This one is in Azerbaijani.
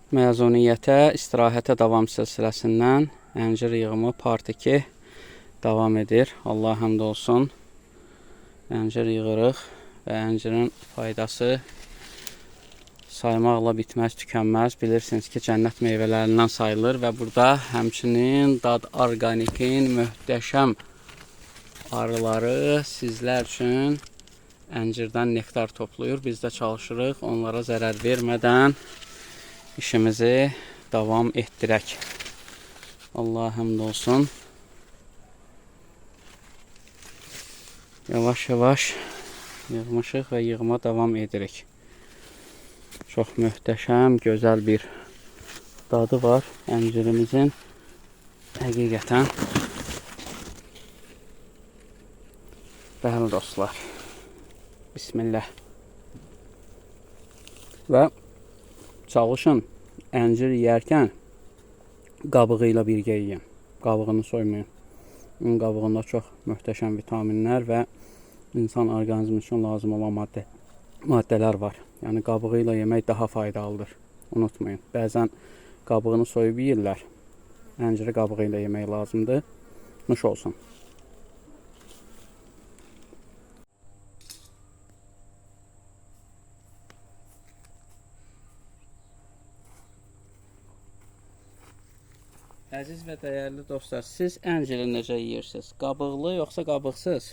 Məzuniyyətə, istirahətə davam silsiləsindən əncir yığımı part 2 davam edir. Allah həmd olsun. Əncir yığırıq və əncirin faydası saymaqla bitməz, tükənməz. Bilirsiniz ki, cənnət meyvələrindən sayılır və burada həmçinin Dad Organikin möhtəşəm arıları sizlər üçün əncirdən nektar toplayır. Biz də çalışırıq onlara zərər vermədən işimizi davam etdirək. Allah həmd olsun. Yavaş-yavaş yığmışıq və yığıma davam edirik. Çox möhtəşəm, gözəl bir dadı var əncirimizin. Həqiqətən. Bəli dostlar. Bismillah. Və çalışın əncir yeyərkən qabığı ilə birgə yiyin. Qabığını soymayın. Onun qabığında çox möhtəşəm vitaminlər və insan orqanizmi üçün lazım olan maddələr var. Yəni qabığı ilə yemək daha faydalıdır. Unutmayın. Bəzən qabığını soyub yeyirlər. Ənciri qabığı ilə yemək lazımdır. Nuş olsun. Əziz və dəyərli dostlar, siz ənciri necə yeyirsiniz? Qabıqlı yoxsa qabıqsız?